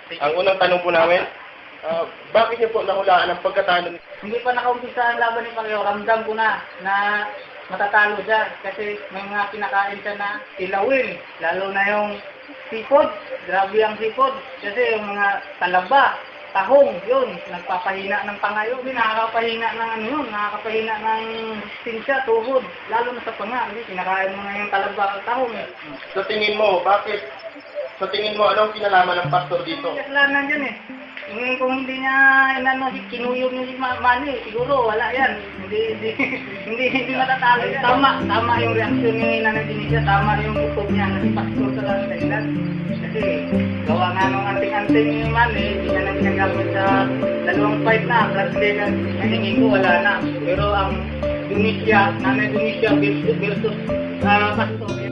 Ang unang tanong po namin, bakit niyo po nahulaan ang pagkatalo? Hindi pa nakaumpisa ang laban ni Pacquiao. Ramdam ko na matatalo siya kasi may mga kinakain siya na ilawin. Lalo na yung seafood. Grabe ang seafood. Kasi yung mga talaba, tahong, yun, nagpapahina ng pangayo. Nakakapahina ng ano yun, nakakapahina ng sinsya, tuhod. Lalo na sa panga. Hindi, kinakain mo na yung talaba at tahong. Sa tingin mo, bakit? Sa tingin mo, anong kinalaman ng pastor dito? Kasalanan dyan eh. Kung hindi niya kinuyog niya si Manny, siguro wala yan. Hindi matatalo yan. Tama yung reaksyon ni Nanay Dinicia, tama yung bukod niya na si Pastor sa lang dahilan. Kasi gawa nga nung anting-anting ni Manny, hindi niya na ginagamit sa dalawang fight na. Brazilian ang hingin ko, wala na. Pero ang Dinicia, Nanay Dinicia versus Pastor,